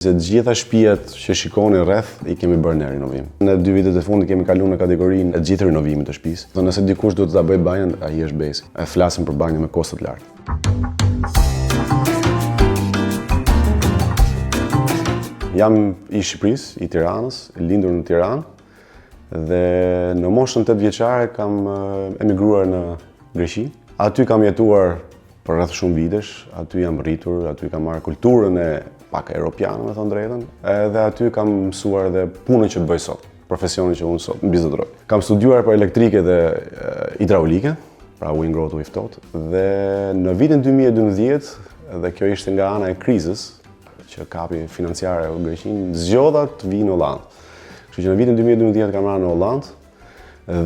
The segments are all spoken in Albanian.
Se të gjitha shtëpiat që shikoni rreth i kemi bërë ne rinovim. Në 2 vitet e fundit kemi kaluar në kategorinë e gjithë renovimit të shtëpisë. Do nëse dikush duhet ta bëjë banjën, ai është basic. E flasim për banjë me kosto të larta. Jam i Shqipërisë, i Tiranës, lindur në Tiranë dhe në moshën 8 vjeçare kam emigruar në Greqi. Aty kam jetuar për rreth shumë vitesh, aty jam rritur, aty kam marrë kulturën e pak europiane, me thënë drejtën, edhe aty kam mësuar edhe punën që bëj sot, profesionin që unë sot mbizetëroj. Kam studiuar për elektrike dhe hidraulike, pra u ngrohtë u ftohtë, dhe në vitin 2012, dhe kjo ishte nga ana e krizës, që kapi financiare në Greqinë, zgjodha të vi në Hollandë. Kështu që në vitin 2012 kam marrë në Hollandë,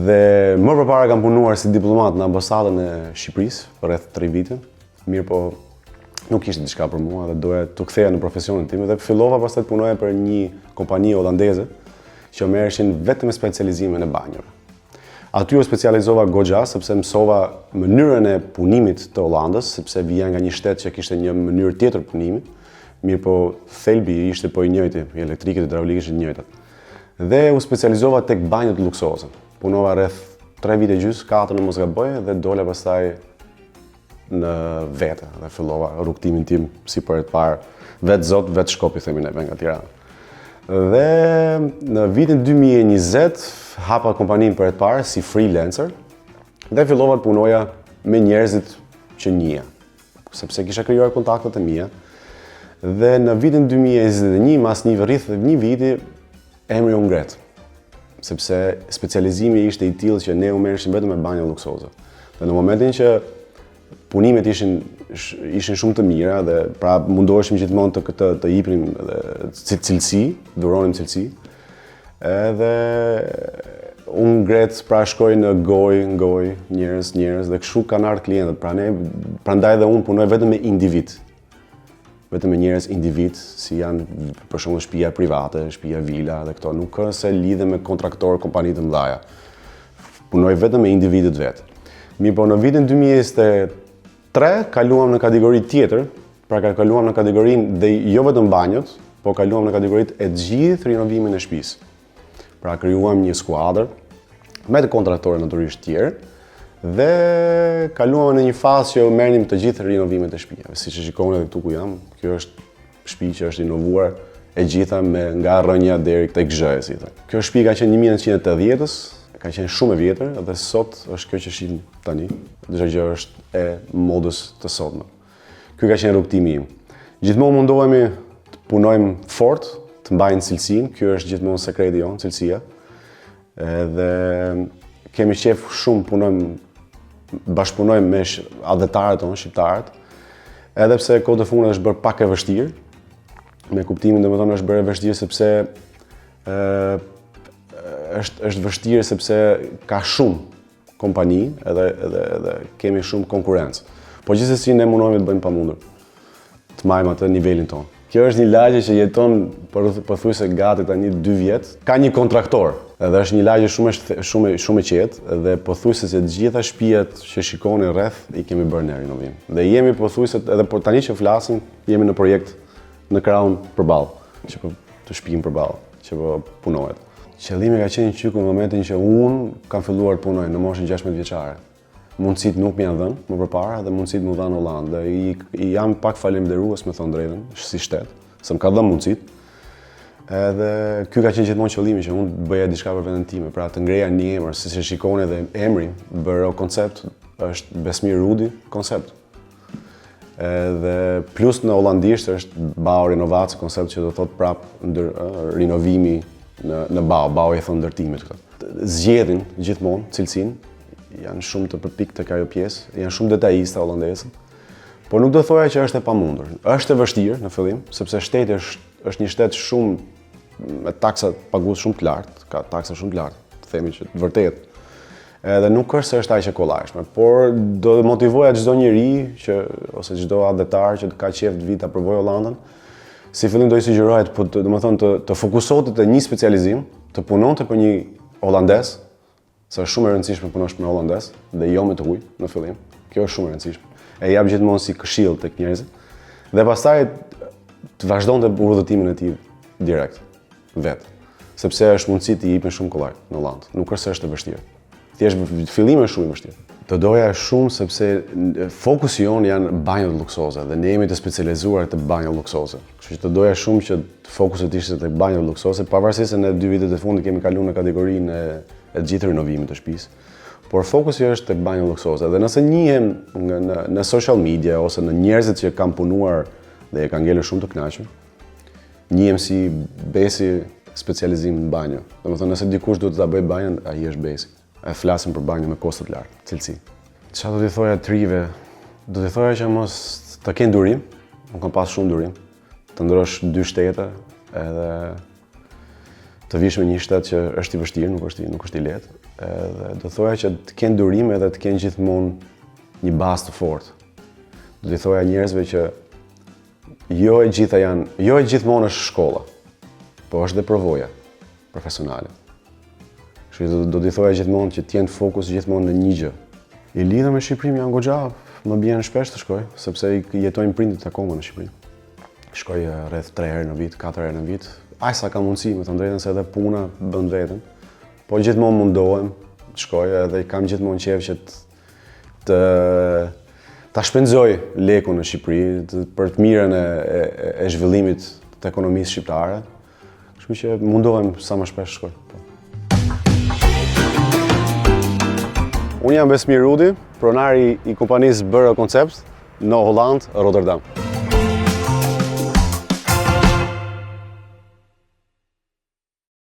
dhe më përpara kam punuar si diplomat në ambasadën e Shqipërisë për rreth 3 vite. Mirë po nuk ishte diçka për mua dhe doja të ktheja në profesionin tim dhe fillova pastaj të punoja për një kompani holandeze që merreshin vetëm me specializimin e banjave. Aty u specializova goxha sepse mësova mënyrën e punimit të Hollandës, sepse vija nga një shtet që kishte një mënyrë tjetër punimi. Mirë po thelbi ishte po i njëjti, elektrike dhe hidraulike ishin të njëjtat. Dhe u specializova tek banjët luksoze. Punova rreth 3 vite gjys, 4 në mos gaboj dhe dola pastaj në vete dhe fillova rrugtimin tim si për të parë vetë zot, vetë shkopi themi neve nga Tirana. Dhe në vitin 2020 hapa kompaninë për të parë si freelancer dhe fillova të punoja me njerëzit që njihja, sepse kisha krijuar kontaktet e mia. Dhe në vitin 2021, mas një viti, emri u ngret, sepse specializimi ishte i tillë që ne u merreshim vetëm me banja luksoze. Dhe në momentin që punimet ishin shumë të mira dhe pra mundoheshim gjithmonë të jepnim cilësi, dhuronim cilësi. Edhe unë ngret, pra shkoj në goj, njerëz dhe kështu kanë ardhur klientët. Prandaj dhe unë punoj vetëm me individ. Vetëm me njerëz individ, si janë për shembull shtëpia private, shtëpia vila dhe këto, nuk ka se lidhe me kontraktor kompani të mëdha. Punoj vetëm me individët vet. Mirë po në vitin 2023 kaluam në kategori tjetër, pra kaluam në kategorinë dhe jo vetëm banjët, po kaluam në kategoritë e gjithë rinovimin e shtëpisë. Pra krijuam një skuadër me të kontraktorë natyrisht tjerë dhe kaluam në një fazë që merrnim të gjithë rinovimet e shtëpive. Siç e shikoni edhe këtu ku jam, kjo është shtëpi që është rinovuar e gjitha nga rrënja deri tek zhëja, si thënë. Kjo shtëpi ka qenë 1980-s, ka qenë shumë e vjetër dhe sot është kjo që shihni tani, çdo gjë është e modës të sotme. Ky ka qenë rrugtimi im. Gjithmonë mundohemi të punojmë fort, të mbajmë cilësinë, ky është gjithmonë sekreti jon, cilësia. Edhe kemi qef shumë bashkëpunojmë me adhetarët tonë, shqiptarët, edhe pse kohët e fundit është bërë pak e vështirë, me kuptimin domethënë është bërë e vështirë sepse është vështirë sepse ka shumë kompani edhe kemi shumë konkurrencë. Po gjithsesi ne mundohemi të bëjmë pamundur, të marrim atë nivelin tonë. Kjo është një lagje që jeton pothuajse gati tani 2 vjet. Ka një kontraktor, edhe është një lagje shumë e qetë dhe pothuajse se të gjitha shtëpiat që shikoni rreth i kemi bërë ne rinovim. Dhe jemi pothuajse edhe por tani që flasim, jemi në projekt në krahun përballë, që po të shtëpim përballë, që po punohet. Qëllimi ka qenë që në momentin që unë kam filluar të punoj në moshën 16 vjeçare. Mundësit nuk më janë dhënë më përpara dhe mundësit më dhanë në Hollandë. I jam pak falemnderues me thënë drejtën, si shtet, se më ka dhënë mundësit. Edhe ky ka qenë gjithmonë qëllimi që unë bëja diçka për veten time, pra të ngreja një emër, siç e shikoni edhe emri, Bërë koncept është Besmir Rudi koncept. Edhe plus në holandisht është Bau Renovac koncept që do thot prap rinovimi në Bau e thon ndërtimit këto. Zgjedhin gjithmonë cilësinë. Janë shumë të përpik të ajo pjesë, janë shumë detajista holandezët, por nuk do thoja që është e pamundur. Është e vështirë në fillim, sepse shteti është një shtet shumë me taksa pagues shumë të lartë, ka taksa shumë të lartë, të themi që të vërtet. Edhe nuk është se është aq e kollajshme, por do të motivoja çdo njeri ose çdo adhetar që ka qejf të vi ta provojë Hollandën. Si fillim do i sugjeroja të fokusohet te një specializim, të punonte për një holandez. Se është shumë e rëndësishme punosh me holandez dhe jo me të huaj në fillim. Kjo është shumë e rëndësishme. E jap gjithmonë si këshill tek njerëzit. Dhe pastaj të vazhdonte udhëtimin e tij direkt, vetë. Sepse është mundësi të jepin shumë kollaj në Hollandë. Nuk është se është e vështirë. Thjesht fillimi është shumë i vështirë. Të doja shumë sepse fokusi jonë janë banjët luksoze dhe ne jemi të specializuar të banjët luksoze. Kështu që të doja shumë që fokuset ishte tek banjët luksoze, pavarësisht se në 2 vitet e fundit kemi kaluar në kategorinë e gjithë renovimit të shtëpisë. Por fokusi është tek banjët luksoze. Dhe nëse njihem në social media ose në njerëzit që kanë punuar dhe e kanë ngelur shumë të kënaqur, njihem si besi specializim në banjë. Domethënë nëse dikush duhet ta bëjë banjën, ai është besi. E flasim për banjë me kosto të larta, cilësi. Çfarë do t'i thoja trive? Do t'i thoja që mos të kenë durim, unë kam pas shumë durim, të ndrosh 2 shtete edhe të vish me një shtet që është i vështirë, nuk është i lehtë. Edhe do thoja që të kenë durim edhe të kenë gjithmonë një bazë të fortë. Do t'i thoja njerëzve që jo e gjithmonë është shkolla, po është dhe përvoja profesionale. Kështu do t'i thoja gjithmonë që t'jenë fokus gjithmonë në një gjë. I lidhur me Shqipërinë jam goxha, më bjen shpesh të shkoj, sepse jetojnë prindit akoma në Shqipëri. Shkoj rreth 3 herë në vit, 4 herë në vit. Aq sa kam mundësi, me të drejtën se edhe puna bën veten. Po gjithmonë mundohem të shkoj edhe kam gjithmonë qejf që ta shpenzoj lekun në Shqipëri për të mirën e zhvillimit të ekonomisë shqiptare. Kështu që mundohem sa më shpesh shkoj. Unë jam Besmir Rudi, pronari i kompanisë Bërë Concept në Hollandë, Rotterdam.